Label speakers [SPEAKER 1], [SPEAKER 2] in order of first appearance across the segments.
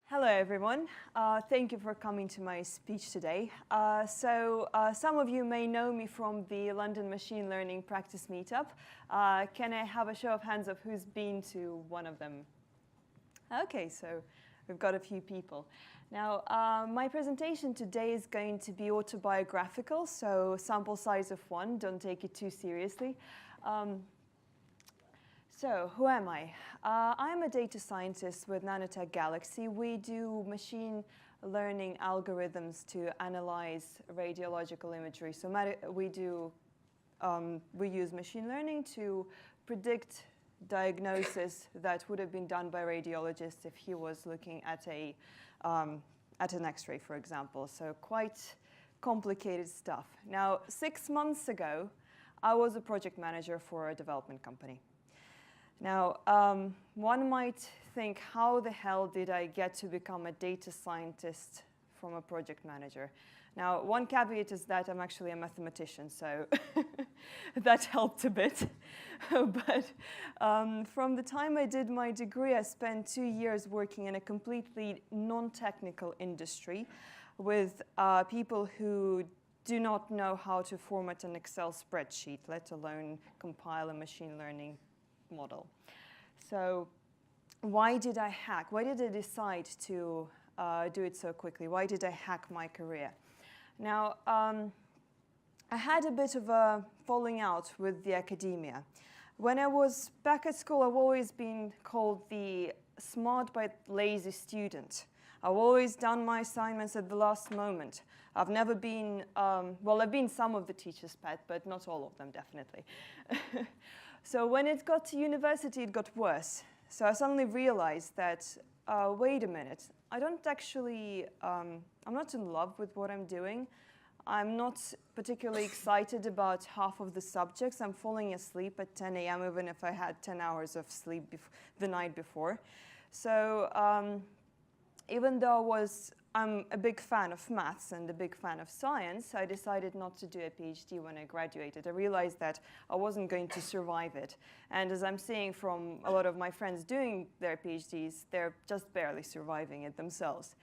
[SPEAKER 1] Hello, everyone. Thank you for coming to my speech today. Some of you may know me from the London Machine Learning Practice Meetup. Can I have a show of hands of who's been to one of them? OK, so we've got a few people. Now, my presentation today is going to be autobiographical, so sample size of 1. Don't take it too seriously. So who am I? I'm a data scientist with Nanotech Galaxy. We do machine learning algorithms to analyze radiological imagery. So we use machine learning to predict diagnosis that would have been done by a radiologist if he was looking at an X-ray, for example. So quite complicated stuff. Now, 6 months ago, I was a project manager for a development company. Now, one might think, how the hell did I get to become a data scientist from a project manager? Now, one caveat is that I'm actually a mathematician, so that helped a bit. But from the time I did my degree, I spent 2 years working in a completely non-technical industry with people who do not know how to format an Excel spreadsheet, let alone compile a machine learning model. So why did I hack? Why did I decide to do it so quickly? Why did I hack my career? Now, I had a bit of a falling out with the academia. When I was back at school, I've always been called the smart but lazy student. I've always done my assignments at the last moment. I've never been, well, I've been some of the teachers' pet, but not all of them, definitely. So when it got to university, it got worse. So I suddenly realized that, wait a minute, I don't actually, I'm not in love with what I'm doing. I'm not particularly excited about half of the subjects. I'm falling asleep at 10 a.m. even if I had 10 hours of sleep the night before. So even though I'm a big fan of maths and a big fan of science, I decided not to do a PhD when I graduated. I realized that I wasn't going to survive it. And as I'm seeing from a lot of my friends doing their PhDs, they're just barely surviving it themselves.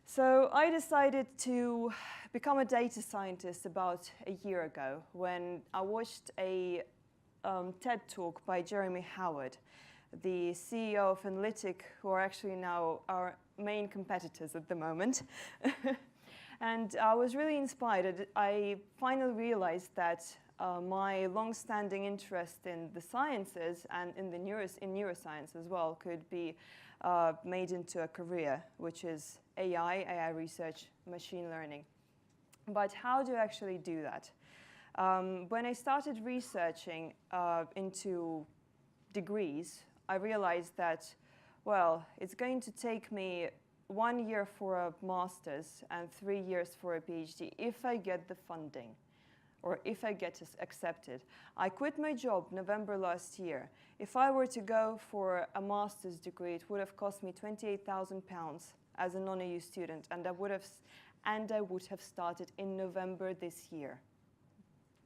[SPEAKER 1] So I decided to become a data scientist about a year ago when I watched a TED talk by Jeremy Howard, the CEO of Analytic, who are actually now our main competitors at the moment. And I was really inspired. I finally realized that my long-standing interest in the sciences and in neuroscience as well could be made into a career, which is AI research, machine learning. But how do I actually do that? When I started researching into degrees, I realized that, well, it's going to take me 1 year for a master's and 3 years for a PhD if I get the funding or if I get accepted. I quit my job November last year. If I were to go for a master's degree, it would have cost me £28,000 as a non-EU student, and I would have started in November this year.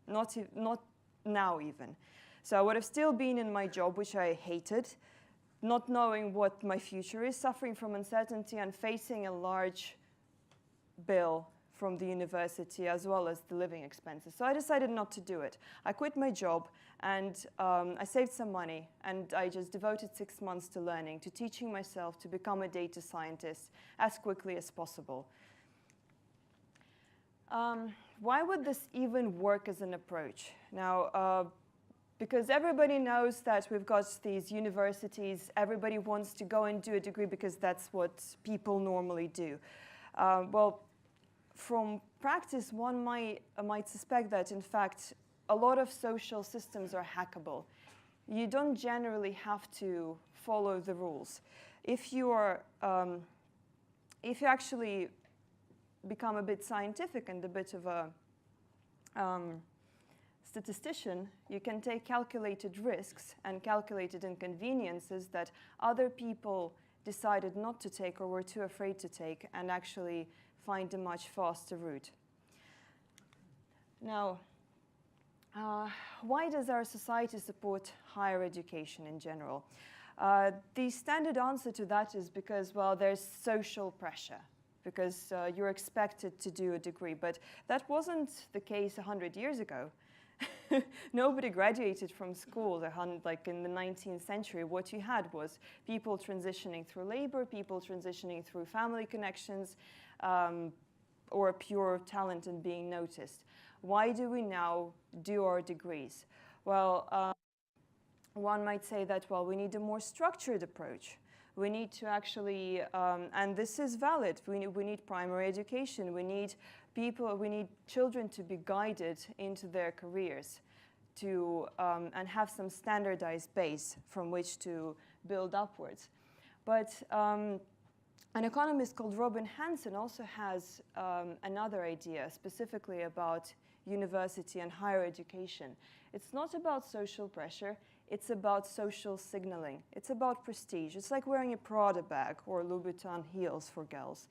[SPEAKER 1] Not now even. So I would have still been in my job, which I hated, not knowing what my future is, suffering from uncertainty and facing a large bill from the university as well as the living expenses. So I decided not to do it. I quit my job and I saved some money and I just devoted 6 months to learning, to teaching myself to become a data scientist as quickly as possible. Why would this even work as an approach? Now, because everybody knows that we've got these universities, everybody wants to go and do a degree because that's what people normally do. Well, from practice, one might suspect that, in fact, a lot of social systems are hackable. You don't generally have to follow the rules. If you actually become a bit scientific and a bit of a statistician, you can take calculated risks and calculated inconveniences that other people decided not to take or were too afraid to take and actually find a much faster route. Now, why does our society support higher education in general? The standard answer to that is because, well, there's social pressure, because you're expected to do a degree. But that wasn't the case 100 years ago. Nobody graduated from school like in the 19th century. What you had was people transitioning through labor, people transitioning through family connections, or pure talent and being noticed. Why do we now do our degrees? Well, one might say that, well, we need a more structured approach. We need to actually, and this is valid, we need primary education, we need children to be guided into their careers and have some standardized base from which to build upwards. But an economist called Robin Hanson also has another idea specifically about university and higher education. It's not about social pressure, it's about social signaling. It's about prestige. It's like wearing a Prada bag or Louboutin heels for girls.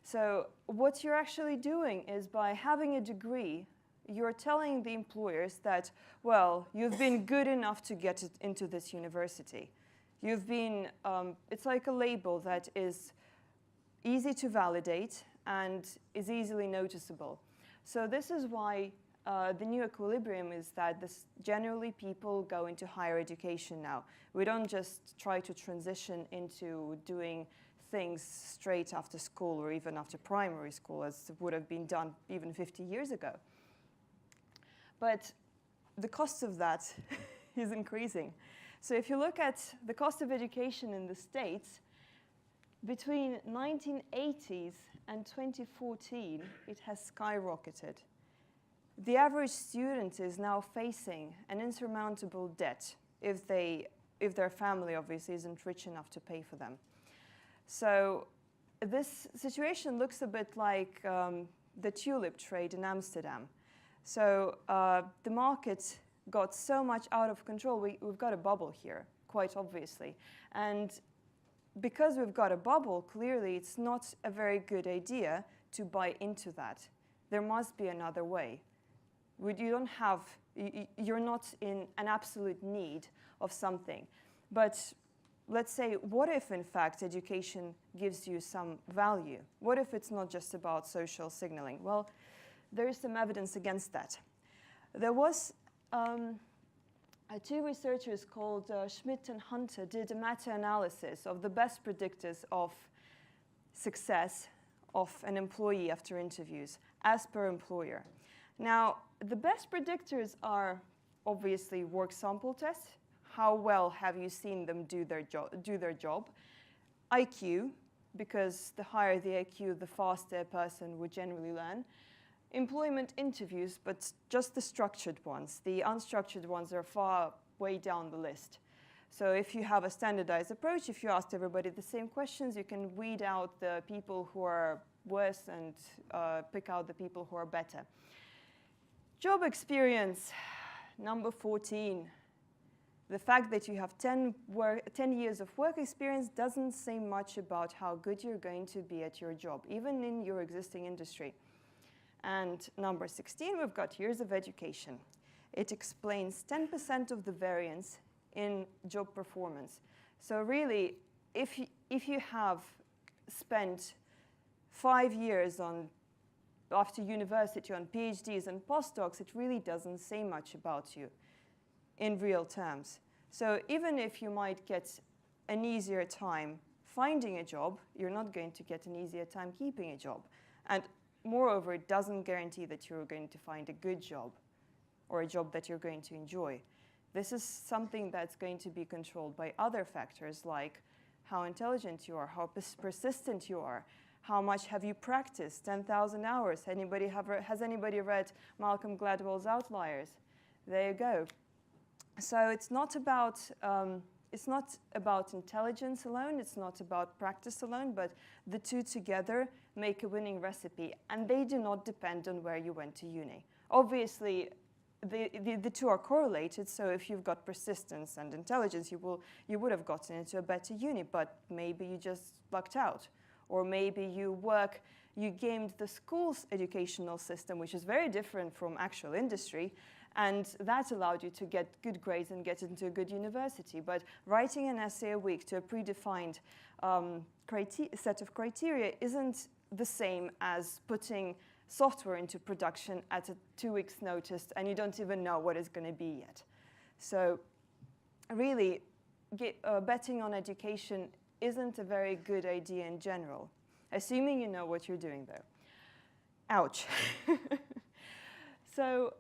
[SPEAKER 1] So what you're actually doing is, by having a degree, you're telling the employers that, well, you've been good enough to get into this university. You've been, it's like a label that is easy to validate and is easily noticeable. So this is why the new equilibrium is that generally people go into higher education now. We don't just try to transition into doing things straight after school or even after primary school, as would have been done even 50 years ago. But the cost of that is increasing. So if you look at the cost of education in the States, between 1980s and 2014, it has skyrocketed. The average student is now facing an insurmountable debt if their family obviously isn't rich enough to pay for them. So this situation looks a bit like the tulip trade in Amsterdam. So the market got so much out of control. We've got a bubble here, quite obviously. And because we've got a bubble, clearly it's not a very good idea to buy into that. There must be another way. You're not in an absolute need of something. But let's say, what if, in fact, education gives you some value? What if it's not just about social signaling? Well, there is some evidence against that. There was two researchers called Schmidt and Hunter did a meta-analysis of the best predictors of success of an employee after interviews, as per employer. Now, the best predictors are obviously work sample tests. How well have you seen them do their job? IQ, because the higher the IQ, the faster a person would generally learn. Employment interviews, but just the structured ones. The unstructured ones are far way down the list. So if you have a standardized approach, if you asked everybody the same questions, you can weed out the people who are worse and pick out the people who are better. Job experience, number 14. The fact that you have 10 years of work experience doesn't say much about how good you're going to be at your job, even in your existing industry. And number 16, we've got years of education. It explains 10% of the variance in job performance. So really, if you have spent 5 years after university on PhDs and postdocs, it really doesn't say much about you in real terms. So even if you might get an easier time finding a job, you're not going to get an easier time keeping a job. And moreover, it doesn't guarantee that you're going to find a good job or a job that you're going to enjoy. This is something that's going to be controlled by other factors, like how intelligent you are, how persistent you are, how much have you practiced, 10,000 hours. Has anybody read Malcolm Gladwell's Outliers? There you go. So it's not about intelligence alone, it's not about practice alone, but the two together make a winning recipe, and they do not depend on where you went to uni. Obviously, the two are correlated, so if you've got persistence and intelligence, you would have gotten into a better uni, but maybe you just lucked out. Or maybe you gamed the school's educational system, which is very different from actual industry, And that allowed you to get good grades and get into a good university. But writing an essay a week to a predefined set of criteria isn't the same as putting software into production at a 2 weeks notice and you don't even know what it's going to be yet. So really, betting on education isn't a very good idea in general, assuming you know what you're doing, though. Ouch. So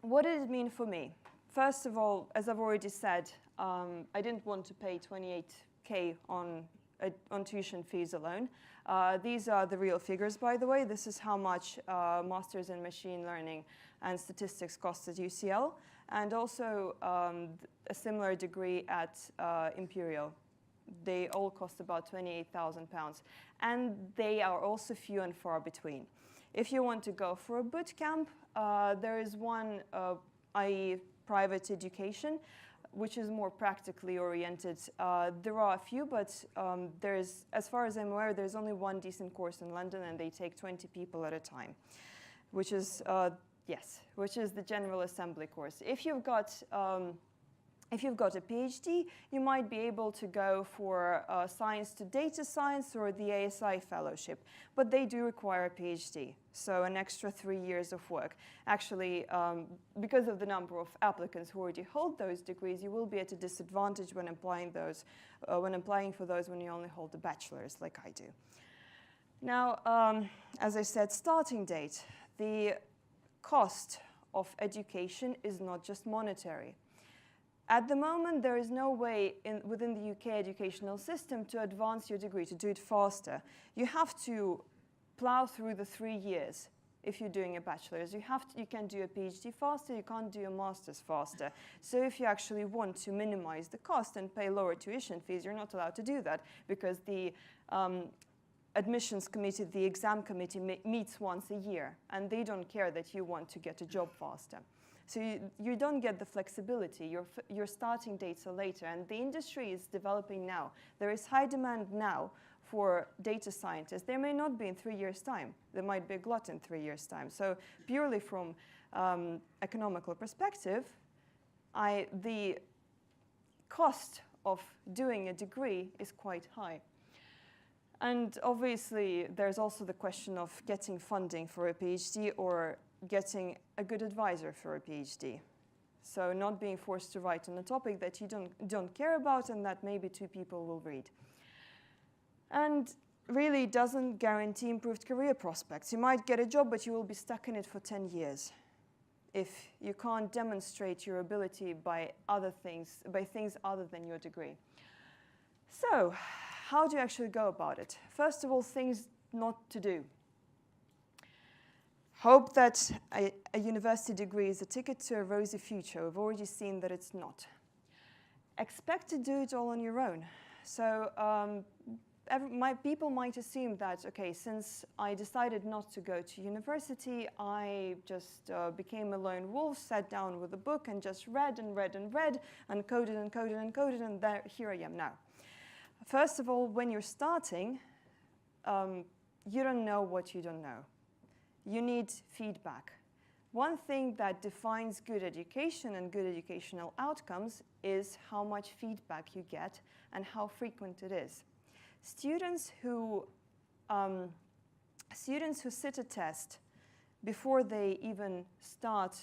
[SPEAKER 1] what did it mean for me? First of all, as I've already said, I didn't want to pay 28K on tuition fees alone. These are the real figures, by the way. This is how much Masters in Machine Learning and Statistics costs at UCL, and also a similar degree at Imperial. They all cost about £28,000, and they are also few and far between. If you want to go for a boot camp, there is one, i.e. private education, which is more practically oriented. There are a few, but there's, as far as I'm aware, there's only one decent course in London, and they take 20 people at a time, which is, which is the General Assembly course. If you've got a PhD, you might be able to go for science to data science or the ASI fellowship, but they do require a PhD, so an extra 3 years of work. Actually, because of the number of applicants who already hold those degrees, you will be at a disadvantage when applying for those when you only hold a bachelor's, like I do. Now, as I said, starting date. The cost of education is not just monetary. At the moment, there is no way within the UK educational system to advance your degree, to do it faster. You have to plow through the 3 years if you're doing a bachelor's. You can do a PhD faster, you can't do a master's faster. So if you actually want to minimize the cost and pay lower tuition fees, you're not allowed to do that because the admissions committee, the exam committee meets once a year, and they don't care that you want to get a job faster. So you don't get the flexibility. Your starting dates are later, and the industry is developing now. There is high demand now for data scientists. There may not be in 3 years' time. There might be a glut in 3 years' time. So purely from economical perspective, the cost of doing a degree is quite high. And obviously, there's also the question of getting funding for a PhD or getting a good advisor for a PhD. So not being forced to write on a topic that you don't care about and that maybe 2 people will read. And really doesn't guarantee improved career prospects. You might get a job, but you will be stuck in it for 10 years if you can't demonstrate your ability by things other than your degree. So, how do you actually go about it? First of all, things not to do. Hope that a university degree is a ticket to a rosy future. We've already seen that it's not. Expect to do it all on your own. So people might assume that, okay, since I decided not to go to university, I just became a lone wolf, sat down with a book and just read and read and read and coded and coded and coded, and here I am now. First of all, when you're starting, you don't know what you don't know. You need feedback. One thing that defines good education and good educational outcomes is how much feedback you get and how frequent it is. Students who sit a test before they even start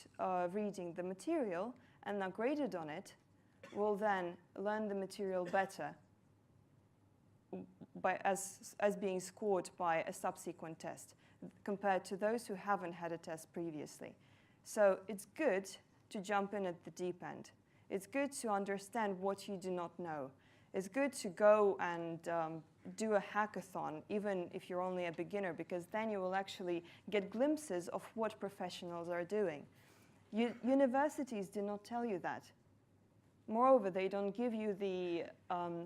[SPEAKER 1] reading the material and are graded on it will then learn the material better as being scored by a subsequent test compared to those who haven't had a test previously. So it's good to jump in at the deep end. It's good to understand what you do not know. It's good to go and do a hackathon, even if you're only a beginner, because then you will actually get glimpses of what professionals are doing. Universities do not tell you that. Moreover, they don't give you the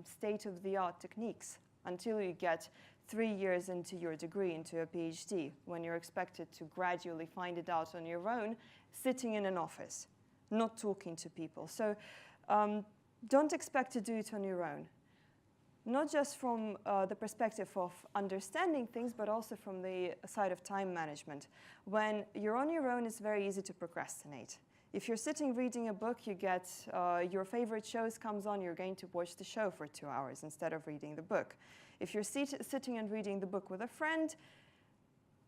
[SPEAKER 1] state-of-the-art techniques until you get 3 years into your degree, into a PhD, when you're expected to gradually find it out on your own, sitting in an office, not talking to people. So don't expect to do it on your own. not just from the perspective of understanding things, but also from the side of time management. When you're on your own, it's very easy to procrastinate. If you're sitting reading a book, you get your favorite shows comes on, you're going to watch the show for 2 hours instead of reading the book. If you're sitting and reading the book with a friend,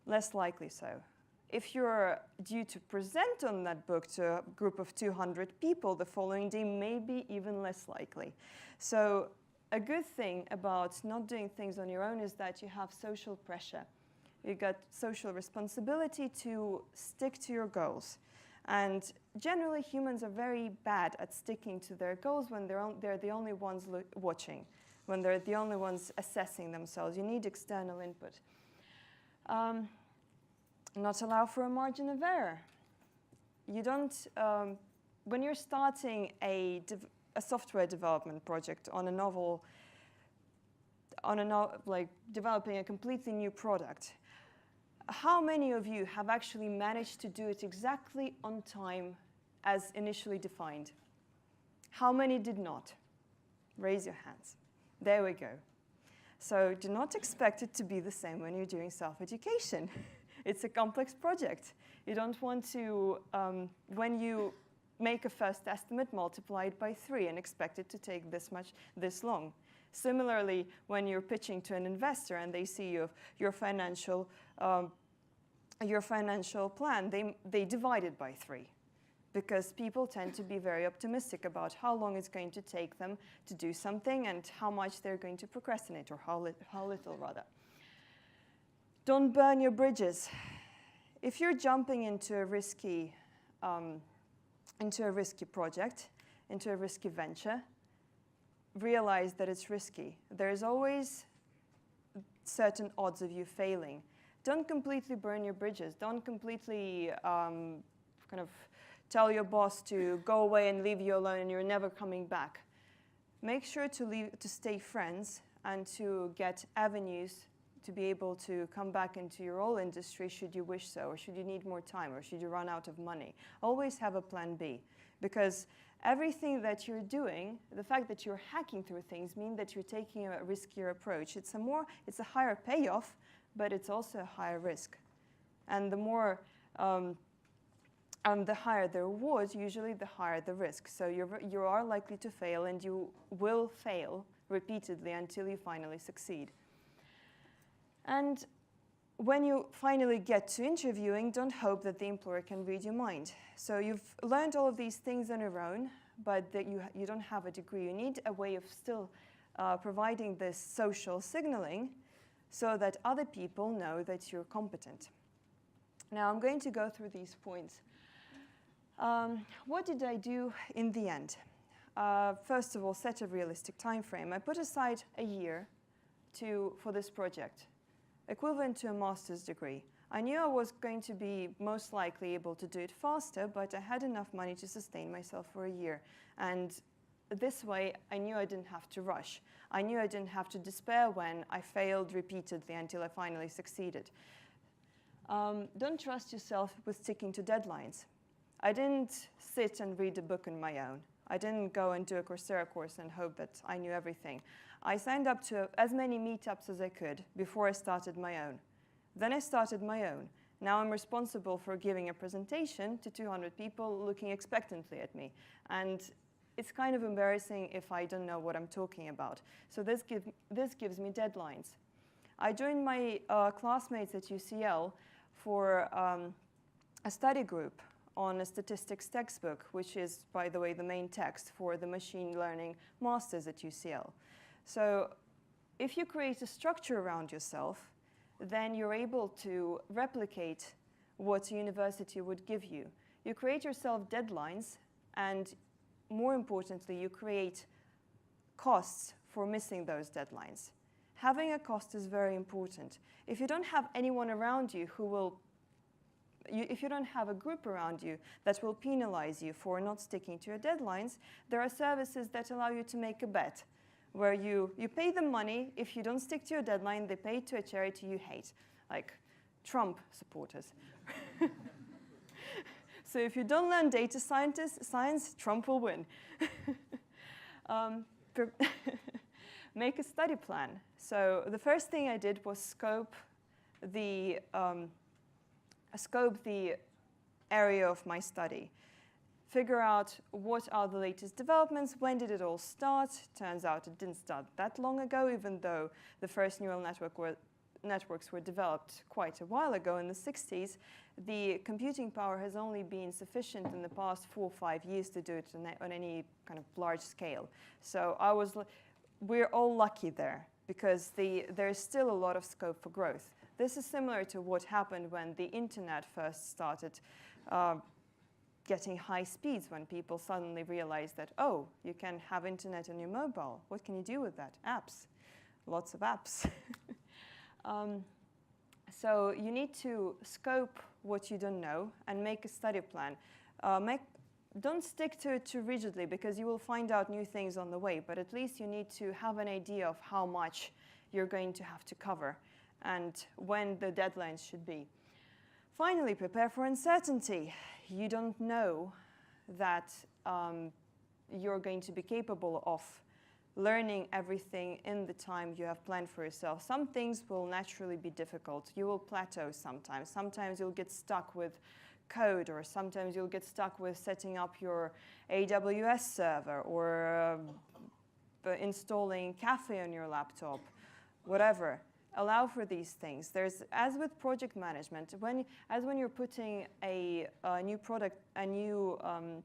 [SPEAKER 1] less likely so. If you're due to present on that book to a group of 200 people the following day, maybe even less likely. So a good thing about not doing things on your own is that you have social pressure. You've got social responsibility to stick to your goals. And generally, humans are very bad at sticking to their goals when they're the only ones watching, when they're the only ones assessing themselves. You need external input. Not allow for a margin of error. You don't, when you're starting a software development project on a novel, like developing a completely new product, how many of you have actually managed to do it exactly on time as initially defined? How many did not? Raise your hands. There we go. So do not expect it to be the same when you're doing self-education. It's a complex project. You don't want to, when you make a first estimate, multiply it by 3 and expect it to take this long. Similarly, when you're pitching to an investor and they see your financial plan, they divide it by 3, because people tend to be very optimistic about how long it's going to take them to do something and how much they're going to procrastinate, or how little rather. Don't burn your bridges. If you're jumping into a risky project, into a risky venture, realize that it's risky. There's always certain odds of you failing. Don't completely burn your bridges. Don't completely kind of tell your boss to go away and leave you alone and you're never coming back. Make sure to stay friends and to get avenues to be able to come back into your old industry should you wish so, or should you need more time, or should you run out of money. Always have a plan B, because everything that you're doing, the fact that you're hacking through things, means that you're taking a riskier approach. It's a higher payoff, but it's also a higher risk. And the more, the higher the reward, usually the higher the risk. So you are likely to fail, and you will fail repeatedly until you finally succeed. And when you finally get to interviewing, don't hope that the employer can read your mind. So you've learned all of these things on your own, but that you don't have a degree. You need a way of still providing this social signaling so that other people know that you're competent. Now I'm going to go through these points. What did I do in the end? First of all, set a realistic time frame. I put aside a year for this project, equivalent to a master's degree. I knew I was going to be most likely able to do it faster, but I had enough money to sustain myself for a year. And this way, I knew I didn't have to rush. I knew I didn't have to despair when I failed repeatedly until I finally succeeded. Don't trust yourself with sticking to deadlines. I didn't sit and read a book on my own. I didn't go and do a Coursera course and hope that I knew everything. I signed up to as many meetups as I could before I started my own. Then I started my own. Now I'm responsible for giving a presentation to 200 people looking expectantly at me. And it's kind of embarrassing if I don't know what I'm talking about. So this gives me deadlines. I joined my classmates at UCL for a study group on a statistics textbook, which is, by the way, the main text for the machine learning masters at UCL. So if you create a structure around yourself, then you're able to replicate what a university would give you. You create yourself deadlines, and more importantly, you create costs for missing those deadlines. Having a cost is very important. If you don't have anyone around you who will if you don't have a group around you that will penalize you for not sticking to your deadlines, there are services that allow you to make a bet, where you pay them money. If you don't stick to your deadline, they pay it to a charity you hate, like Trump supporters. So if you don't learn data science, Trump will win. make a study plan. So the first thing I did was scope the area of my study. Figure out what are the latest developments, when did it all start. Turns out it didn't start that long ago, even though the first neural networks were developed quite a while ago in the 60s. The computing power has only been sufficient in the past 4 or 5 years to do it on any kind of large scale. So we're all lucky there, because there's still a lot of scope for growth. This is similar to what happened when the internet first started getting high speeds, when people suddenly realized that, oh, you can have internet on your mobile. What can you do with that? Apps. Lots of apps. So you need to scope what you don't know and make a study plan. Don't stick to it too rigidly, because you will find out new things on the way, but at least you need to have an idea of how much you're going to have to cover and when the deadlines should be. Finally, prepare for uncertainty. You don't know that you're going to be capable of learning everything in the time you have planned for yourself. Some things will naturally be difficult. You will plateau sometimes. Sometimes you'll get stuck with code, or sometimes you'll get stuck with setting up your AWS server, or installing Cafe on your laptop, whatever. Allow for these things. As with project management, when you're putting a new product, a new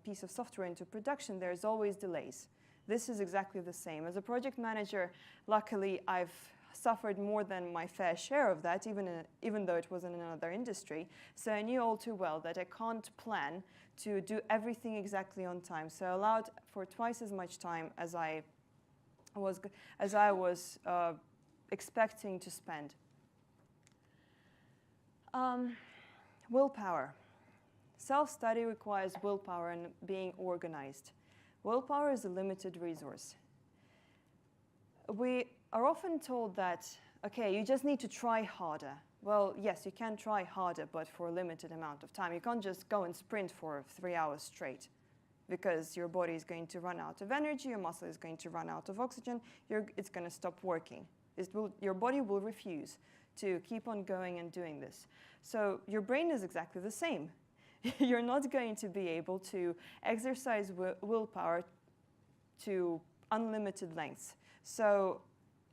[SPEAKER 1] piece of software into production, there's always delays. This is exactly the same. As a project manager, luckily, I've suffered more than my fair share of that, even though it was in another industry. So I knew all too well that I can't plan to do everything exactly on time. So I allowed for twice as much time as I was expecting to spend. Willpower. Self-study requires willpower and being organized. Willpower is a limited resource. We are often told that, okay, you just need to try harder. Well, yes, you can try harder, but for a limited amount of time. You can't just go and sprint for 3 hours straight, because your body is going to run out of energy, your muscle is going to run out of oxygen, it's going to stop working. Your body will refuse to keep on going and doing this. So your brain is exactly the same. You're not going to be able to exercise willpower to unlimited lengths. So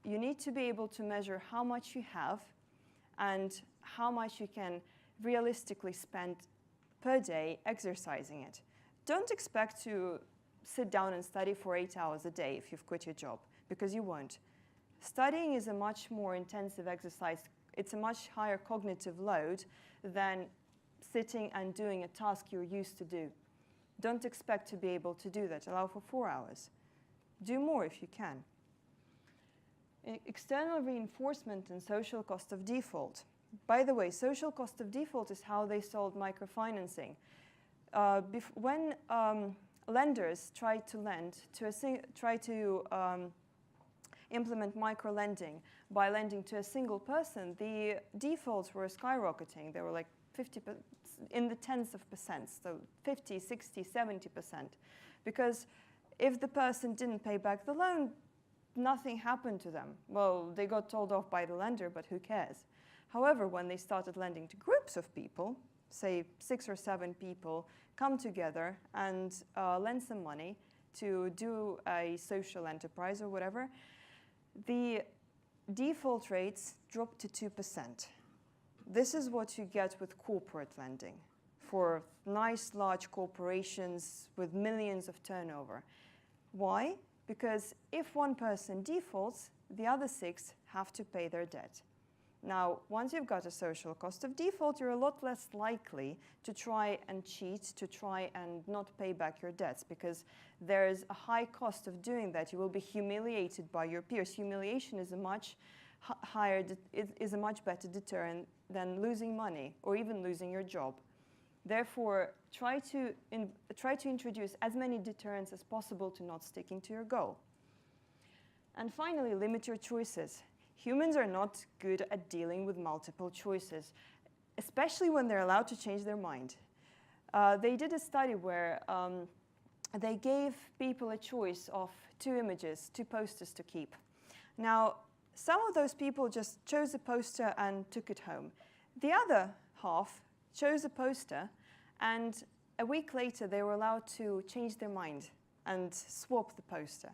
[SPEAKER 1] you need to be able to measure how much you have and how much you can realistically spend per day exercising it. Don't expect to sit down and study for 8 hours a day if you've quit your job, because you won't. Studying is a much more intensive exercise. It's a much higher cognitive load than sitting and doing a task you're used to do. Don't expect to be able to do that. Allow for 4 hours. Do more if you can. External reinforcement and social cost of default. By the way, social cost of default is how they solved microfinancing. When lenders tried to implement micro-lending by lending to a single person, the defaults were skyrocketing. They were like 50, in the tens of percents, so 50, 60, 70%. Because if the person didn't pay back the loan, nothing happened to them. Well, they got told off by the lender, but who cares? However, when they started lending to groups of people, say 6 or 7 people, come together and lend some money to do a social enterprise or whatever, the default rates dropped to 2%. This is what you get with corporate lending for nice large corporations with millions of turnover. Why? Because if one person defaults, the other 6 have to pay their debt. Now, once you've got a social cost of default, you're a lot less likely to try and cheat, to try and not pay back your debts, because there's a high cost of doing that. You will be humiliated by your peers. Humiliation is a much better deterrent than losing money or even losing your job. Therefore, try to introduce as many deterrents as possible to not sticking to your goal. And finally, limit your choices. Humans are not good at dealing with multiple choices, especially when they're allowed to change their mind. They did a study where they gave people a choice of 2 images, 2 posters to keep. Now, some of those people just chose a poster and took it home. The other half chose a poster, and a week later they were allowed to change their mind and swap the poster.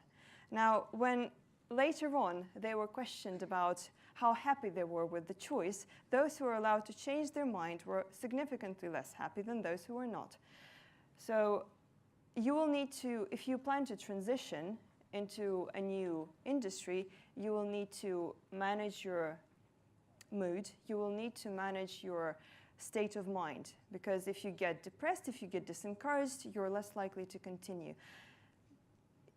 [SPEAKER 1] Now, when later on they were questioned about how happy they were with the choice, those who were allowed to change their mind were significantly less happy than those who were not. So you will need to, if you plan to transition into a new industry, you will need to manage your mood, you will need to manage your state of mind, because if you get depressed, if you get disencouraged, you're less likely to continue.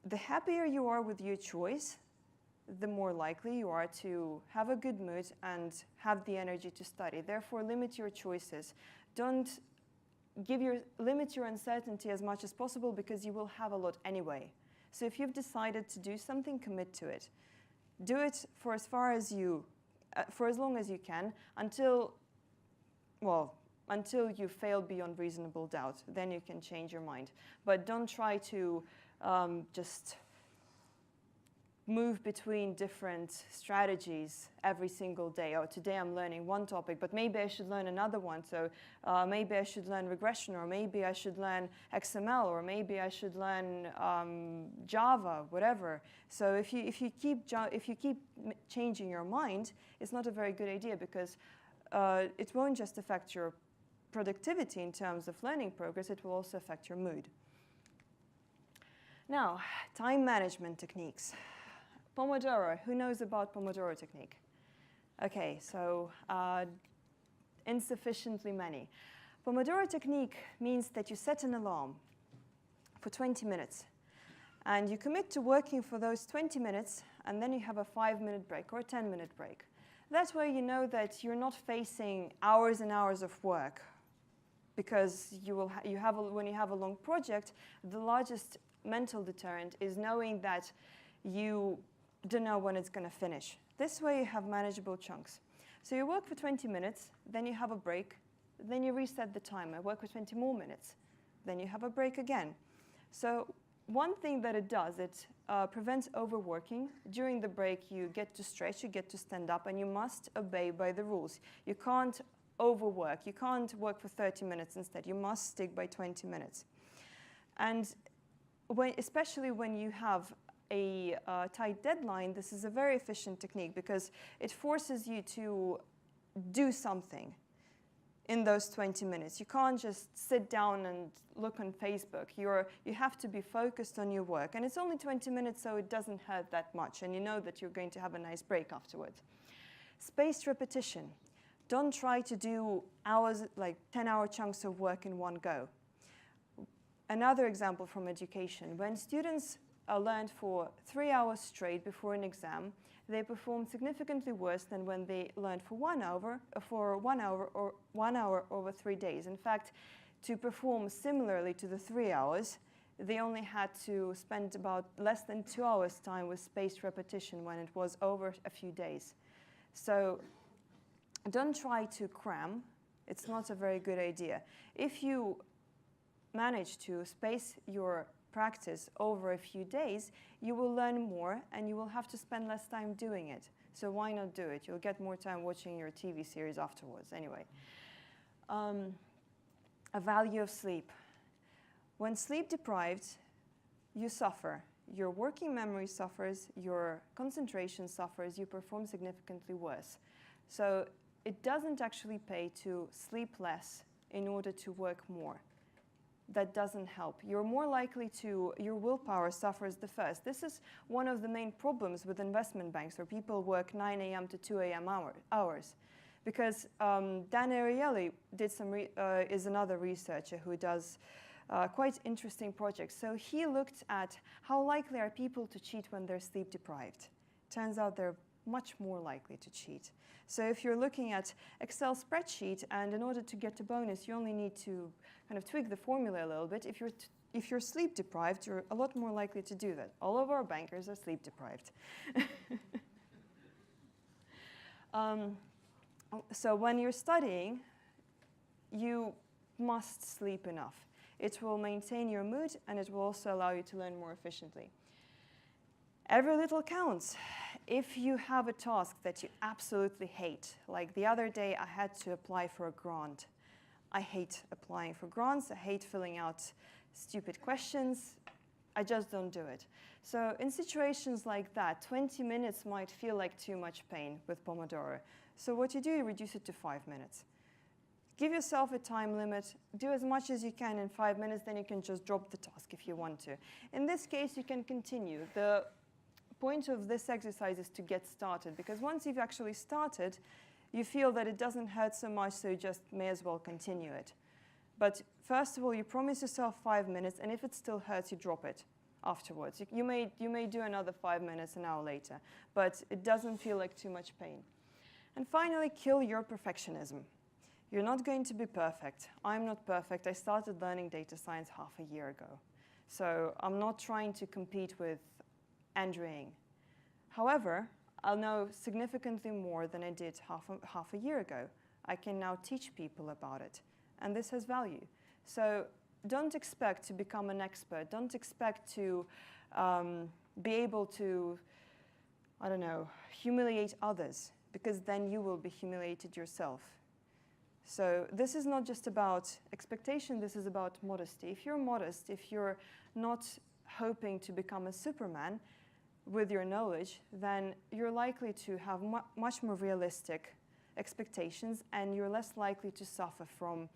[SPEAKER 1] The happier you are with your choice, the more likely you are to have a good mood and have the energy to study. Therefore, limit your choices. Don't limit your uncertainty as much as possible, because you will have a lot anyway. So if you've decided to do something, commit to it. Do it for as long as you can, until you fail beyond reasonable doubt. Then you can change your mind. But don't try to just move between different strategies every single day. Oh, today I'm learning one topic, but maybe I should learn another one. So maybe I should learn regression, or maybe I should learn XML, or maybe I should learn Java, whatever. So if you keep changing your mind, it's not a very good idea, because it won't just affect your productivity in terms of learning progress, it will also affect your mood. Now, time management techniques. Pomodoro, who knows about Pomodoro technique? Okay, so insufficiently many. Pomodoro technique means that you set an alarm for 20 minutes, and you commit to working for those 20 minutes, and then you have a 5-minute break or a 10-minute break. That way you know that you're not facing hours and hours of work, because when you have a long project, the largest mental deterrent is knowing that you don't know when it's going to finish. This way you have manageable chunks. So you work for 20 minutes, then you have a break, then you reset the timer, work for 20 more minutes, then you have a break again. So one thing that it does, it prevents overworking. During the break you get to stretch, you get to stand up, and you must obey by the rules. You can't overwork, you can't work for 30 minutes instead, you must stick by 20 minutes. And especially when you have a tight deadline, this is a very efficient technique, because it forces you to do something in those 20 minutes. You can't just sit down and look on Facebook. You have to be focused on your work. And it's only 20 minutes, so it doesn't hurt that much. And you know that you're going to have a nice break afterwards. Spaced repetition. Don't try to do hours, like 10-hour chunks of work in one go. Another example from education. When students learned for 3 hours straight before an exam, they performed significantly worse than when they learned for 1 hour or 1 hour over 3 days. In fact, to perform similarly to the 3 hours, they only had to spend about less than 2 hours time with spaced repetition when it was over a few days. So don't try to cram. It's not a very good idea. If you manage to space your practice over a few days, you will learn more and you will have to spend less time doing it. So why not do it? You'll get more time watching your TV series afterwards anyway. A value of sleep. When sleep deprived, you suffer. Your working memory suffers, your concentration suffers, you perform significantly worse. So it doesn't actually pay to sleep less in order to work more. That doesn't help. You're more likely to, your willpower suffers the first. This is one of the main problems with investment banks, where people work 9 a.m. to 2 a.m. hours. Because Dan Ariely is another researcher who does quite interesting projects. So he looked at how likely are people to cheat when they're sleep deprived. Turns out they're much more likely to cheat. So if you're looking at Excel spreadsheet, and in order to get a bonus, you only need to kind of tweak the formula a little bit. If you're sleep deprived, you're a lot more likely to do that. All of our bankers are sleep deprived. So when you're studying, you must sleep enough. It will maintain your mood, and it will also allow you to learn more efficiently. Every little counts. If you have a task that you absolutely hate, like the other day I had to apply for a grant. I hate applying for grants. I hate filling out stupid questions. I just don't do it. So in situations like that, 20 minutes might feel like too much pain with Pomodoro. So what you do, you reduce it to 5 minutes. Give yourself a time limit. Do as much as you can in 5 minutes, then you can just drop the task if you want to. In this case, you can continue. The point of this exercise is to get started, because once you've actually started, you feel that it doesn't hurt so much, so you just may as well continue it. But first of all, you promise yourself 5 minutes, and if it still hurts, you drop it afterwards. You may do another 5 minutes an hour later, but it doesn't feel like too much pain. And finally, kill your perfectionism. You're not going to be perfect. I'm not perfect. I started learning data science half a year ago. So I'm not trying to compete with Andrew Ng. However, I'll know significantly more than I did half a year ago. I can now teach people about it, and this has value. So don't expect to become an expert. Don't expect to be able to, I don't know, humiliate others, because then you will be humiliated yourself. So this is not just about expectation, this is about modesty. If you're modest, if you're not hoping to become a Superman with your knowledge, then you're likely to have much more realistic expectations, and you're less likely to suffer from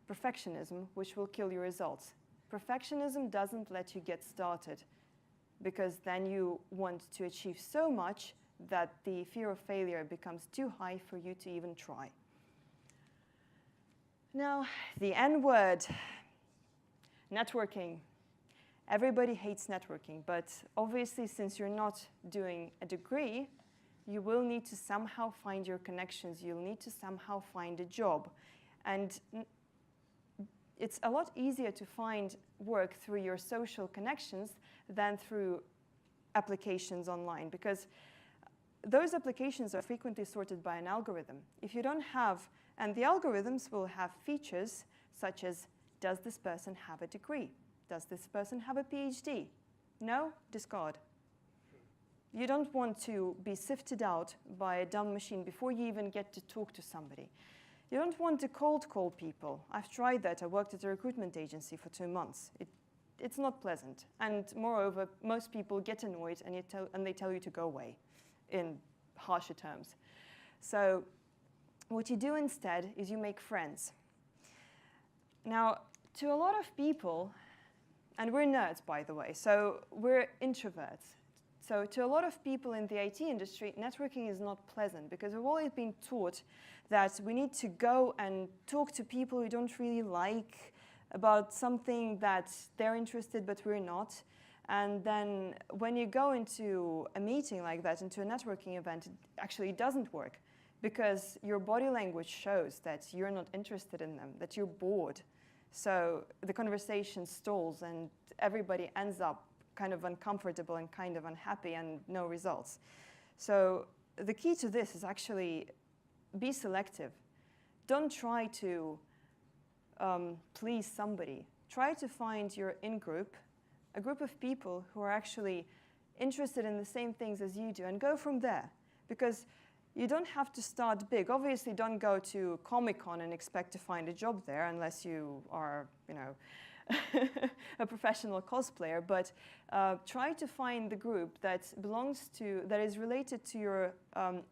[SPEAKER 1] perfectionism, which will kill your results. Perfectionism doesn't let you get started, because then you want to achieve so much that the fear of failure becomes too high for you to even try. Now, the N word, networking. Everybody hates networking, but obviously, since you're not doing a degree, you will need to somehow find your connections. You'll need to somehow find a job. And it's a lot easier to find work through your social connections than through applications online, because those applications are frequently sorted by an algorithm. If you don't have, and the algorithms will have features such as, does this person have a degree? Does this person have a PhD? No? Discard. You don't want to be sifted out by a dumb machine before you even get to talk to somebody. You don't want to cold call people. I've tried that. I worked at a recruitment agency for 2 months. It's not pleasant. And moreover, most people get annoyed and they tell you to go away in harsher terms. So what you do instead is you make friends. Now, to a lot of people, and we're nerds, by the way, so we're introverts. So to a lot of people in the IT industry, networking is not pleasant, because we've always been taught that we need to go and talk to people we don't really like about something that they're interested but we're not. And then when you go into a meeting like that, into a networking event, it actually doesn't work, because your body language shows that you're not interested in them, that you're bored. So the conversation stalls and everybody ends up kind of uncomfortable and kind of unhappy and no results. So the key to this is actually be selective. Don't try to please somebody. Try to find your in-group, a group of people who are actually interested in the same things as you do, and go from there. Because you don't have to start big. Obviously, don't go to Comic-Con and expect to find a job there unless you are, you know, a professional cosplayer. But try to find the group that belongs to, that is related to your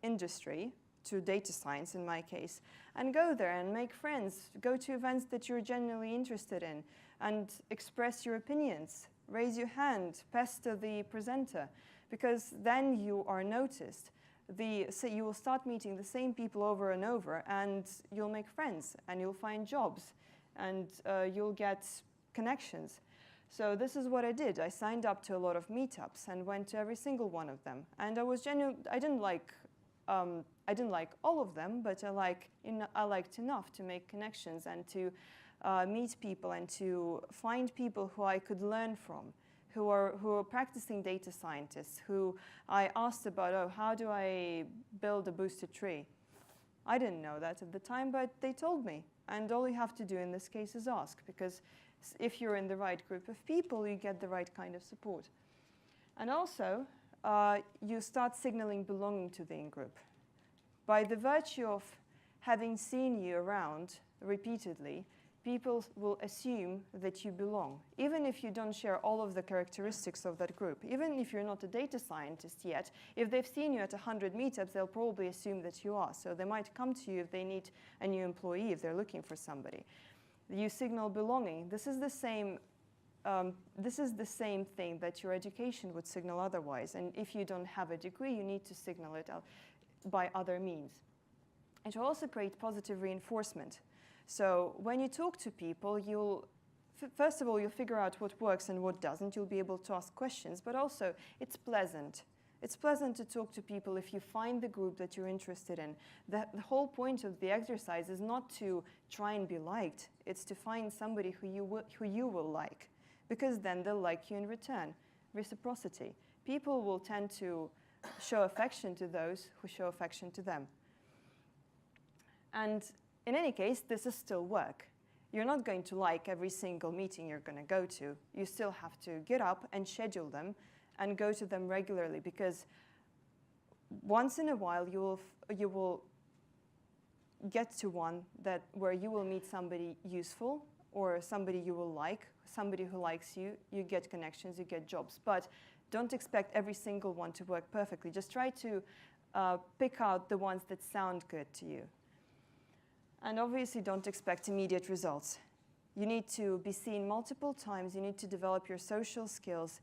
[SPEAKER 1] industry, to data science in my case, and go there and make friends. Go to events that you're genuinely interested in and express your opinions. Raise your hand, pester the presenter, because then you are noticed. So you will start meeting the same people over and over, and you'll make friends, and you'll find jobs, and you'll get connections. So this is what I did. I signed up to a lot of meetups and went to every single one of them. And I was I didn't like all of them, but I liked enough to make connections and to meet people and to find people who I could learn from, who are practicing data scientists, who I asked about, oh, how do I build a boosted tree? I didn't know that at the time, but they told me. And all you have to do in this case is ask, because if you're in the right group of people, you get the right kind of support. And also, you start signaling belonging to the in-group. By the virtue of having seen you around repeatedly, people will assume that you belong, even if you don't share all of the characteristics of that group. Even if you're not a data scientist yet, if they've seen you at 100 meetups, they'll probably assume that you are. So they might come to you if they need a new employee, if they're looking for somebody. You signal belonging. This is the same thing that your education would signal otherwise. And if you don't have a degree, you need to signal it out by other means. It will also create positive reinforcement. So when you talk to people, first of all, you'll figure out what works and what doesn't. You'll be able to ask questions, but also it's pleasant. It's pleasant to talk to people if you find the group that you're interested in. The whole point of the exercise is not to try and be liked. It's to find somebody who you will like, because then they'll like you in return. Reciprocity. People will tend to show affection to those who show affection to them. And in any case, this is still work. You're not going to like every single meeting you're going to go to. You still have to get up and schedule them and go to them regularly, because once in a while you will get to one where you will meet somebody useful or somebody you will like, somebody who likes you. You get connections, you get jobs. But don't expect every single one to work perfectly. Just try to pick out the ones that sound good to you. And obviously, don't expect immediate results. You need to be seen multiple times. You need to develop your social skills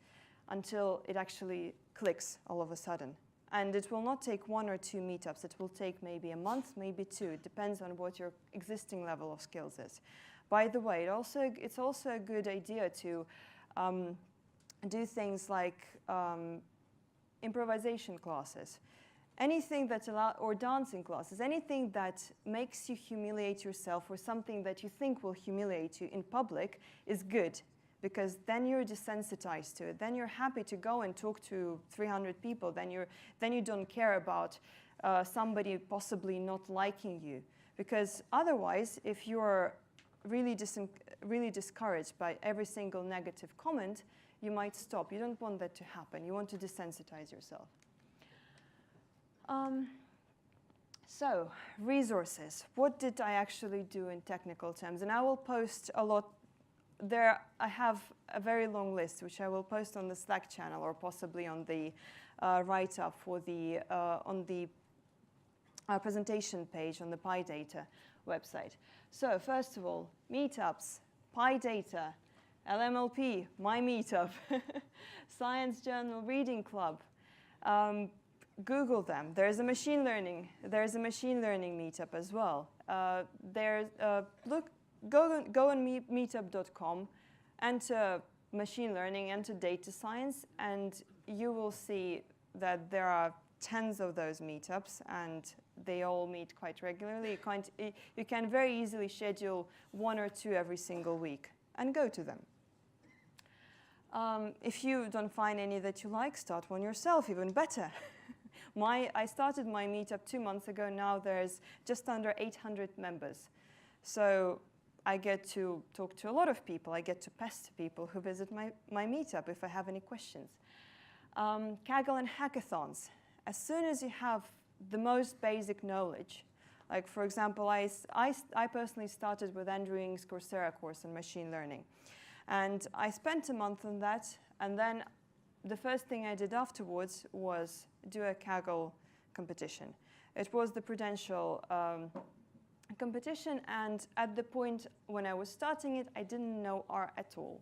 [SPEAKER 1] until it actually clicks all of a sudden. And it will not take 1 or 2 meetups. It will take maybe a month, maybe 2. It depends on what your existing level of skills is. By the way, it's also a good idea to do things like improvisation classes. Anything that or dancing classes, anything that makes you humiliate yourself or something that you think will humiliate you in public is good, because then you're desensitized to it. Then you're happy to go and talk to 300 people. Then you don't care about somebody possibly not liking you, because otherwise, if you're really discouraged by every single negative comment, you might stop. You don't want that to happen. You want to desensitize yourself. So, resources. What did I actually do in technical terms? And I will post a lot. There, I have a very long list, which I will post on the Slack channel or possibly on the write-up for the on the presentation page on the PyData website. So, first of all, meetups, PyData, LMLP, my meetup, Science Journal Reading Club. Google them. There's a machine learning meetup as well. Go on meetup.com, enter machine learning, enter data science, and you will see that there are tens of those meetups, and they all meet quite regularly. You can very easily schedule 1 or 2 every single week and go to them. If you don't find any that you like, start one yourself, even better. I started my meetup 2 months ago. Now there's just under 800 members. So I get to talk to a lot of people. I get to pester people who visit my meetup if I have any questions. Kaggle and hackathons. As soon as you have the most basic knowledge, like for example, I personally started with Andrew Ng's Coursera course on machine learning. And I spent a month on that, and then the first thing I did afterwards was do a Kaggle competition. It was the Prudential competition, and at the point when I was starting it, I didn't know R at all.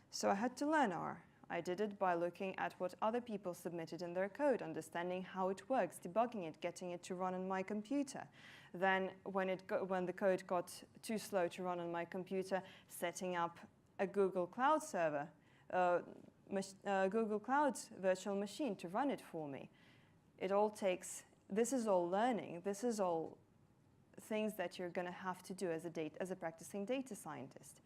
[SPEAKER 1] So I had to learn R. I did it by looking at what other people submitted in their code, understanding how it works, debugging it, getting it to run on my computer. Then when the code got too slow to run on my computer, setting up a Google Cloud server, Google Cloud virtual machine to run it for me. This is all learning. This is all things that you're going to have to do as a practicing data scientist.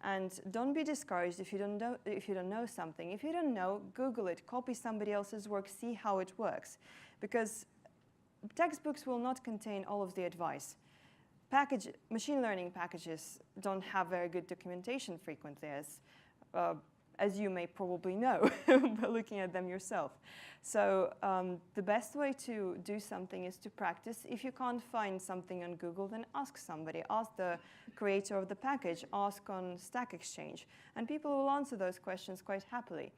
[SPEAKER 1] And don't be discouraged if you don't know something. If you don't know, Google it, copy somebody else's work, see how it works. Because textbooks will not contain all of the advice. Machine learning packages don't have very good documentation frequently, as you may probably know by looking at them yourself. So the best way to do something is to practice. If you can't find something on Google, then ask somebody. Ask the creator of the package. Ask on Stack Exchange. And people will answer those questions quite happily.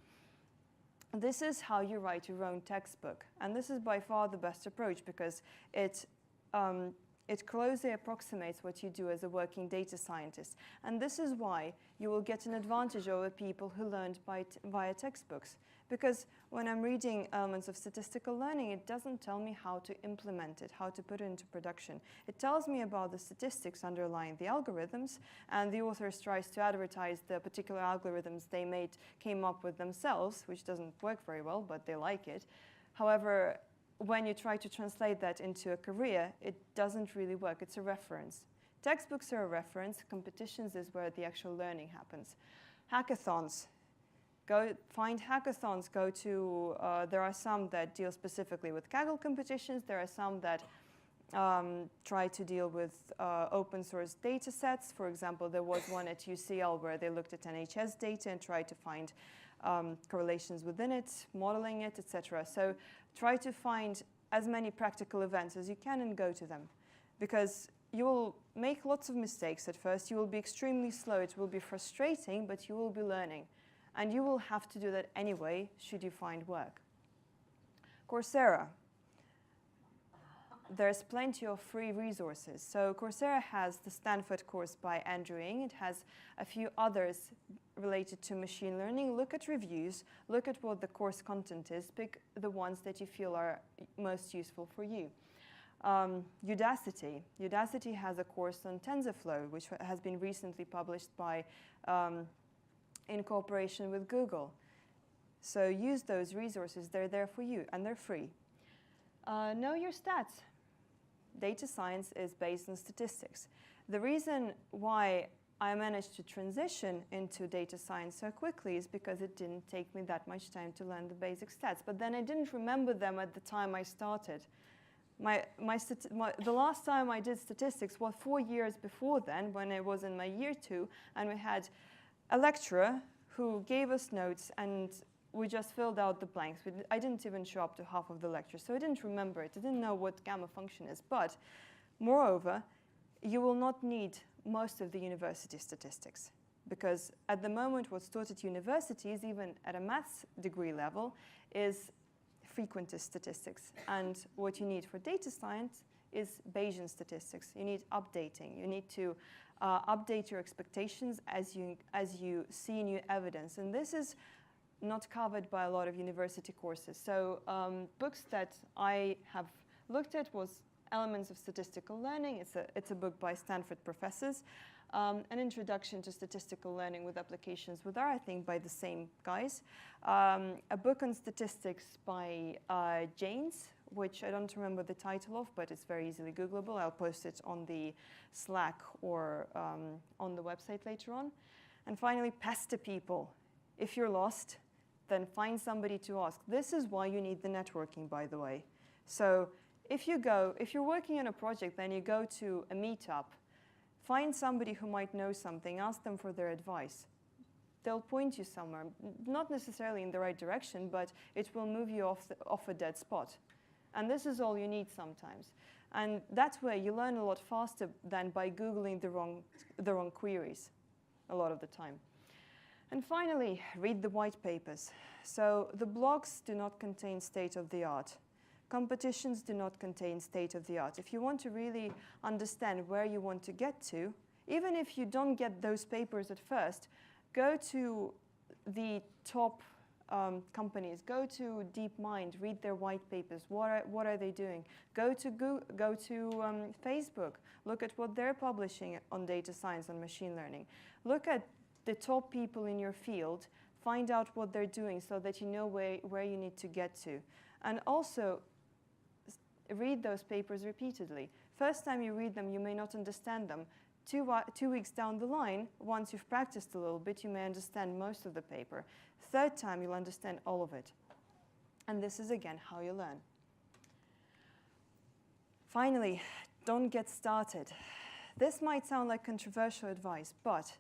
[SPEAKER 1] This is how you write your own textbook. And this is by far the best approach because it closely approximates what you do as a working data scientist. And this is why you will get an advantage over people who learned via textbooks. Because when I'm reading elements of statistical learning, it doesn't tell me how to implement it, how to put it into production. It tells me about the statistics underlying the algorithms, and the authors tries to advertise the particular algorithms they came up with themselves, which doesn't work very well, but they like it. However, when you try to translate that into a career, it doesn't really work. It's a reference. Textbooks are a reference. Competitions is where the actual learning happens. Hackathons. Go find hackathons. Go to, there are some that deal specifically with Kaggle competitions. There are some that try to deal with open source data sets. For example, there was one at UCL where they looked at NHS data and tried to find correlations within it, modeling it, etc. So try to find as many practical events as you can and go to them. Because you will make lots of mistakes at first. You will be extremely slow. It will be frustrating, but you will be learning. And you will have to do that anyway, should you find work. Coursera. There's plenty of free resources. So Coursera has the Stanford course by Andrew Ng. It has a few others related to machine learning. Look at reviews. Look at what the course content is. Pick the ones that you feel are most useful for you. Udacity. Udacity has a course on TensorFlow, which has been recently published by, in cooperation with Google. So use those resources. They're there for you, and they're free. Know your stats. Data science is based on statistics. The reason why I managed to transition into data science so quickly is because it didn't take me that much time to learn the basic stats. But then I didn't remember them at the time I started. The last time I did statistics was 4 years before then, when I was in my year 2, and we had a lecturer who gave us notes, and we just filled out the blanks. I didn't even show up to half of the lecture, so I didn't remember it. I didn't know what gamma function is. But moreover, you will not need most of the university statistics, because at the moment what's taught at universities, even at a maths degree level, is frequentist statistics. And what you need for data science is Bayesian statistics. You need updating. You need to update your expectations as you see new evidence. And this is not covered by a lot of university courses. So books that I have looked at was Elements of Statistical Learning. It's a book by Stanford professors. An Introduction to Statistical Learning with Applications with R, I think by the same guys. A book on statistics by Janes, which I don't remember the title of, but it's very easily Googleable. I'll post it on the Slack or on the website later on. And finally, pester people. If you're lost, then find somebody to ask. This is why you need the networking, by the way. So if you're working on a project, then you go to a meetup, find somebody who might know something, ask them for their advice. They'll point you somewhere, not necessarily in the right direction, but it will move you off a dead spot. And this is all you need sometimes. And that's where you learn a lot faster than by Googling the wrong queries a lot of the time. And finally, read the white papers. So the blogs do not contain state-of-the-art. Competitions do not contain state-of-the-art. If you want to really understand where you want to get to, even if you don't get those papers at first, go to the top companies, go to DeepMind, read their white papers. What are they doing? Go to Facebook, look at what they're publishing on data science and machine learning. Look at the top people in your field, find out what they're doing so that you know where you need to get to. And also, read those papers repeatedly. First time you read them, you may not understand them. 2 weeks down the line, once you've practiced a little bit, you may understand most of the paper. Third time, you'll understand all of it. And this is, again, how you learn. Finally, don't get started. This might sound like controversial advice, but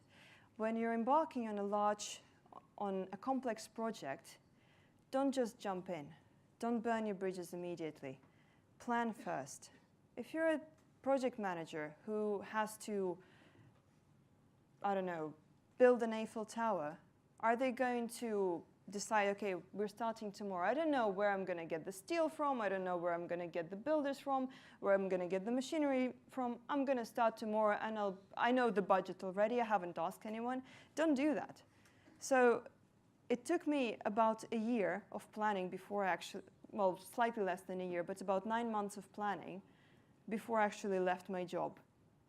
[SPEAKER 1] when you're embarking on on a complex project, don't just jump in. Don't burn your bridges immediately. Plan first. If you're a project manager who has to, I don't know, build an Eiffel Tower, are they going to decide, okay, we're starting tomorrow. I don't know where I'm going to get the steel from. I don't know where I'm going to get the builders from, where I'm going to get the machinery from. I'm going to start tomorrow, and I know the budget already. I haven't asked anyone. Don't do that. So it took me about a year of planning before I actually, well, slightly less than a year, but about 9 months of planning before I actually left my job.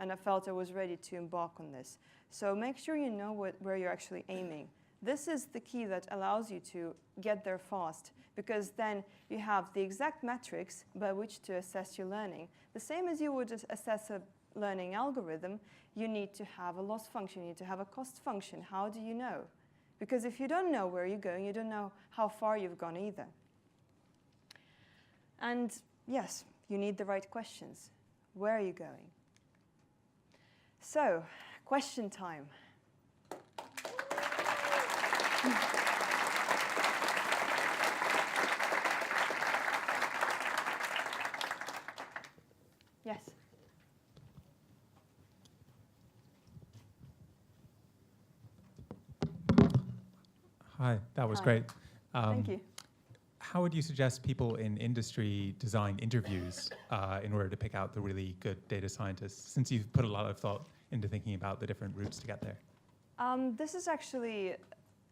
[SPEAKER 1] And I felt I was ready to embark on this. So make sure you know where you're actually aiming. This is the key that allows you to get there fast, because then you have the exact metrics by which to assess your learning. The same as you would assess a learning algorithm, you need to have a loss function, you need to have a cost function. How do you know? Because if you don't know where you're going, you don't know how far you've gone either. And yes, you need the right questions. Where are you going? So, question time. Yes.
[SPEAKER 2] Hi, that was
[SPEAKER 1] Hi.
[SPEAKER 2] great.
[SPEAKER 1] Thank you.
[SPEAKER 2] How would you suggest people in industry design interviews in order to pick out the really good data scientists, since you've put a lot of thought into thinking about the different routes to get there?
[SPEAKER 1] This is actually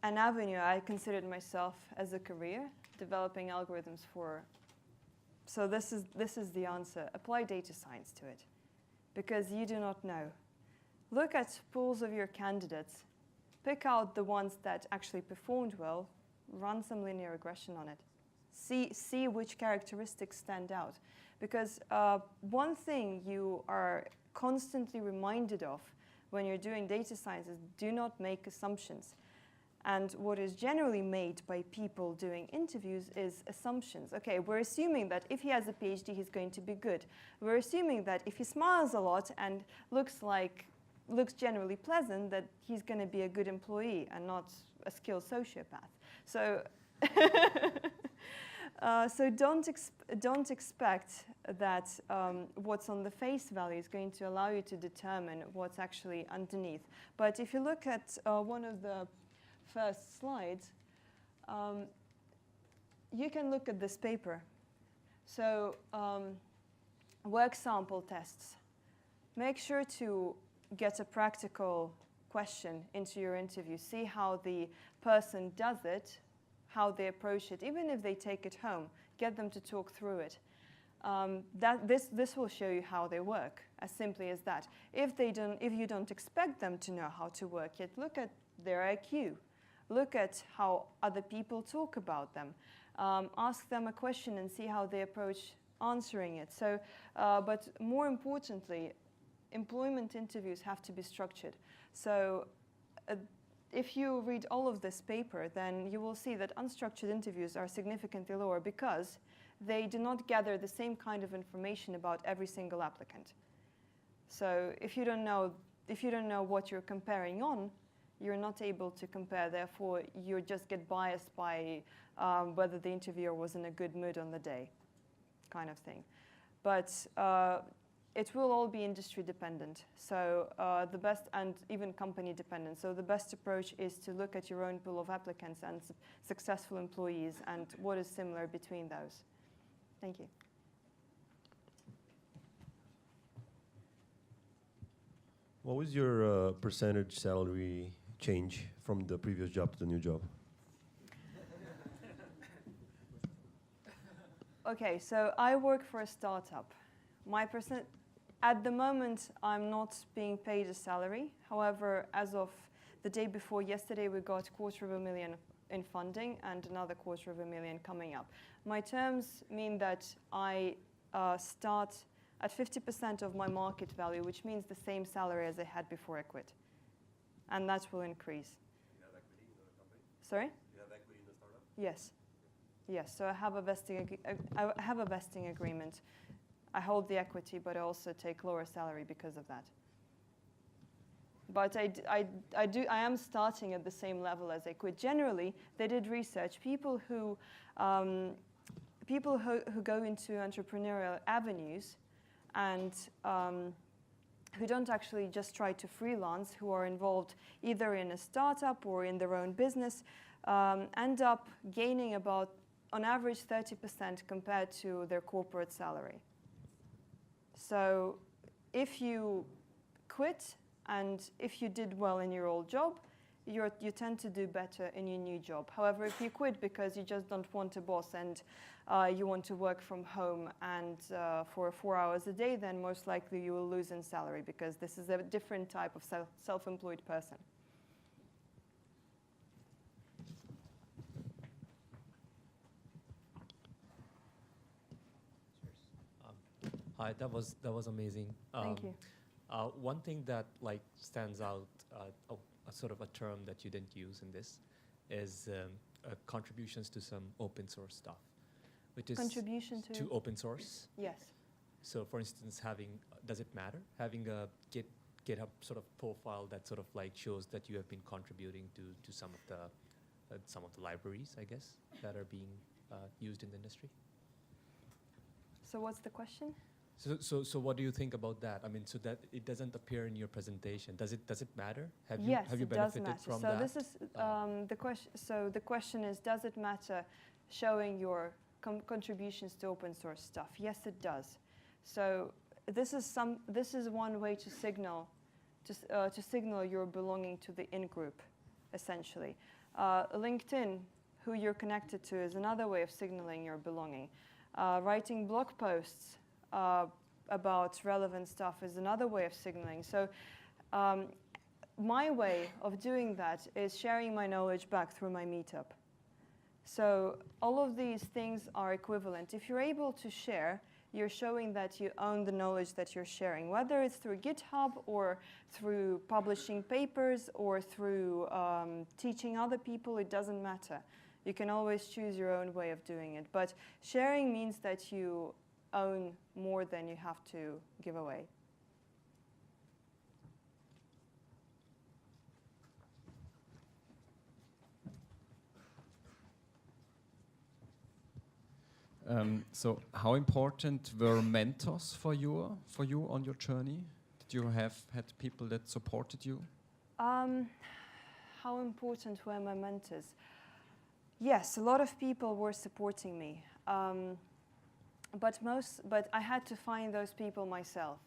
[SPEAKER 1] an avenue I considered myself as a career, developing algorithms for. So this is the answer. Apply data science to it, because you do not know. Look at pools of your candidates. Pick out the ones that actually performed well. Run some linear regression on it. See which characteristics stand out. Because one thing you are constantly reminded of when you're doing data science is do not make assumptions. And what is generally made by people doing interviews is assumptions. Okay, we're assuming that if he has a PhD, he's going to be good. We're assuming that if he smiles a lot and looks generally pleasant, that he's going to be a good employee and not a skilled sociopath. So, so don't expect that what's on the face value is going to allow you to determine what's actually underneath. But if you look at one of the first slides, you can look at this paper. So work sample tests. Make sure to get a practical question into your interview. See how the person does it, how they approach it. Even if they take it home, get them to talk through it. This will show you how they work, as simply as that. If you don't expect them to know how to work yet, look at their IQ. Look at how other people talk about them. Ask them a question and see how they approach answering it. So, but more importantly, employment interviews have to be structured. So if you read all of this paper, then you will see that unstructured interviews are significantly lower because they do not gather the same kind of information about every single applicant. So if you don't know what you're comparing on, you're not able to compare. Therefore, you just get biased by whether the interviewer was in a good mood on the day, kind of thing. But it will all be industry dependent. So the best, and even company dependent. So the best approach is to look at your own pool of applicants and successful employees and what is similar between those. Thank you.
[SPEAKER 3] What was your percentage salary change from the previous job to the new job?
[SPEAKER 1] Okay, so I work for a startup. At the moment, I'm not being paid a salary. However, as of the day before yesterday, we got $250,000 in funding and another $250,000 coming up. My terms mean that I start at 50% of my market value, which means the same salary as I had before I quit. And that will increase.
[SPEAKER 3] You have equity in the company?
[SPEAKER 1] Sorry?
[SPEAKER 3] You have equity in the startup?
[SPEAKER 1] Yes. Yes, so I have a vesting agreement. I hold the equity, but I also take lower salary because of that. But I am starting at the same level as I could. Generally, they did research. People who go into entrepreneurial avenues and who don't actually just try to freelance, who are involved either in a startup or in their own business, end up gaining about, on average, 30% compared to their corporate salary. So if you quit and if you did well in your old job, you tend to do better in your new job. However, if you quit because you just don't want a boss and you want to work from home and for 4 hours a day, then most likely you will lose in salary because this is a different type of self-employed person.
[SPEAKER 4] Hi, that was amazing.
[SPEAKER 1] Thank you.
[SPEAKER 4] One thing that stands out, a sort of a term that you didn't use in this, is contributions to some open source stuff, which is
[SPEAKER 1] Contribution to
[SPEAKER 4] open source.
[SPEAKER 1] Yes.
[SPEAKER 4] So, for instance, does it matter having a GitHub sort of profile that sort of shows that you have been contributing to some of the libraries, I guess, that are being used in the industry?
[SPEAKER 1] So what's the question?
[SPEAKER 4] So what do you think about that? I mean, so that it doesn't appear in your presentation. Does it matter? Have
[SPEAKER 1] Yes,
[SPEAKER 4] you
[SPEAKER 1] it does
[SPEAKER 4] benefited
[SPEAKER 1] matter.
[SPEAKER 4] from
[SPEAKER 1] so
[SPEAKER 4] that?
[SPEAKER 1] This is the question. So the question is, does it matter showing your contributions to open source stuff? Yes, it does. So this is one way to signal your belonging to the in-group, essentially. LinkedIn, who you're connected to, is another way of signaling your belonging. Writing blog posts about relevant stuff is another way of signaling. So my way of doing that is sharing my knowledge back through my meetup. So all of these things are equivalent. If you're able to share, you're showing that you own the knowledge that you're sharing, whether it's through GitHub or through publishing papers or through teaching other people, it doesn't matter. You can always choose your own way of doing it. But sharing means that you own more than you have to give away.
[SPEAKER 5] So how important were mentors for you on your journey? Did you have had people that supported you?
[SPEAKER 1] How important were my mentors? Yes, a lot of people were supporting me, but I had to find those people myself.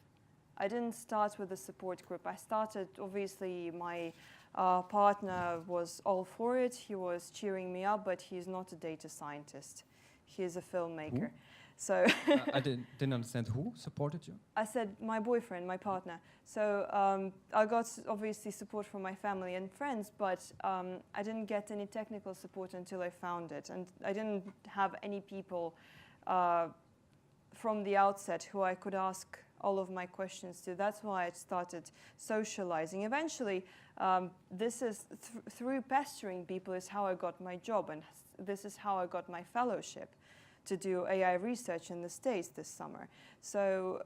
[SPEAKER 1] I didn't start with a support group. I started, obviously, my partner was all for it. He was cheering me up, but he's not a data scientist. He's a filmmaker.
[SPEAKER 5] Who?
[SPEAKER 1] So
[SPEAKER 5] I didn't understand who supported you.
[SPEAKER 1] I said my boyfriend, my partner. So I got obviously support from my family and friends, but I didn't get any technical support until I found it. And I didn't have any people from the outset who I could ask all of my questions to. That's why I started socializing. Eventually, this is through pestering people is how I got my job, and this is how I got my fellowship to do AI research in the States this summer. So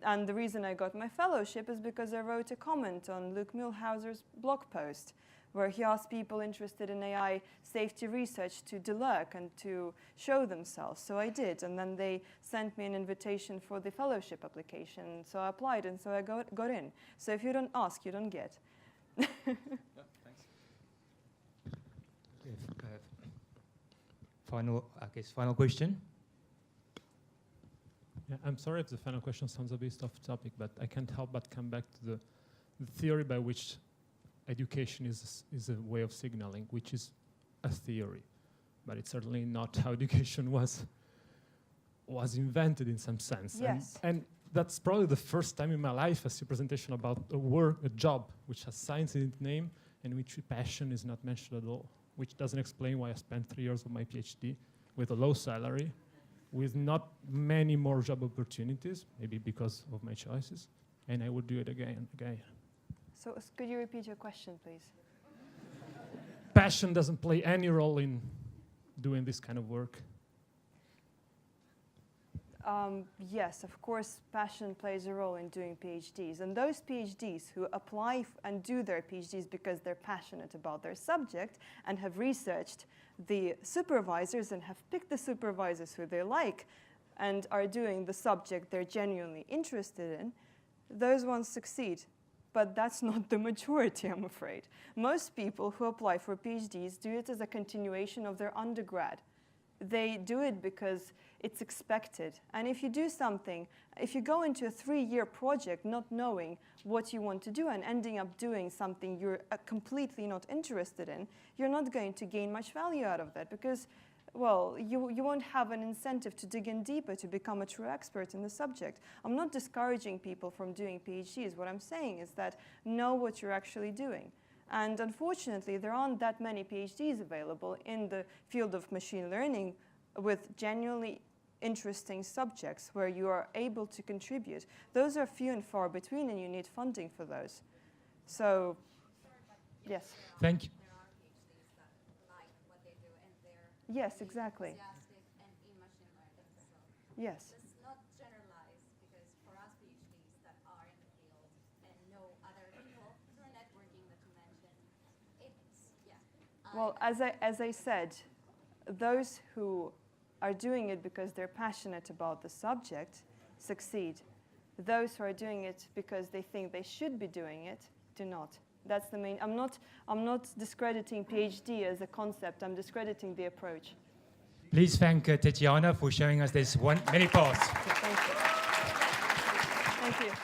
[SPEAKER 1] and the reason I got my fellowship is because I wrote a comment on Luke Milhauser's blog post where he asked people interested in AI safety research to delurk and to show themselves. So I did, and then they sent me an invitation for the fellowship application. So I applied, and so I got in. So if you don't ask, you don't get.
[SPEAKER 5] Yeah, thanks.
[SPEAKER 6] Final question. Yeah, I'm sorry if the final question sounds a bit off topic, but I can't help but come back to the theory by which education is a way of signaling, which is a theory, but it's certainly not how education was invented in some sense.
[SPEAKER 1] Yes.
[SPEAKER 6] And that's probably the first time in my life I see a presentation about a job which has science in its name and which passion is not mentioned at all, which doesn't explain why I spent 3 years of my PhD with a low salary, with not many more job opportunities, maybe because of my choices, and I would do it again and again.
[SPEAKER 1] So could you repeat your question, please?
[SPEAKER 6] Passion doesn't play any role in doing this kind of work.
[SPEAKER 1] Yes, of course, passion plays a role in doing PhDs. And those PhDs who apply and do their PhDs because they're passionate about their subject and have researched the supervisors and have picked the supervisors who they like and are doing the subject they're genuinely interested in, those ones succeed. But that's not the majority, I'm afraid. Most people who apply for PhDs do it as a continuation of their undergrad. They do it because it's expected. And if you do something, if you go into a 3-year project not knowing what you want to do and ending up doing something you're completely not interested in, you're not going to gain much value out of that because, well, you won't have an incentive to dig in deeper to become a true expert in the subject. I'm not discouraging people from doing PhDs. What I'm saying is that know what you're actually doing. And unfortunately, there aren't that many PhDs available in the field of machine learning with genuinely interesting subjects where you are able to contribute. Those are few and far between, and you need funding for those. So, yes.
[SPEAKER 6] Thank you.
[SPEAKER 7] There are PhDs that like what they do and they're
[SPEAKER 1] Yes, exactly.
[SPEAKER 7] enthusiastic and in machine learning. So
[SPEAKER 1] Yes.
[SPEAKER 7] let's not generalize because for us PhDs that are in the field and know other people through networking that you mentioned, it's
[SPEAKER 1] Well, as I said, those who are doing it because they're passionate about the subject succeed. Those who are doing it because they think they should be doing it do not. That's the main. I'm not discrediting PhD as a concept. I'm discrediting the approach.
[SPEAKER 8] Please thank Tetiana for showing us this one many parts.
[SPEAKER 1] Thank you. Thank you.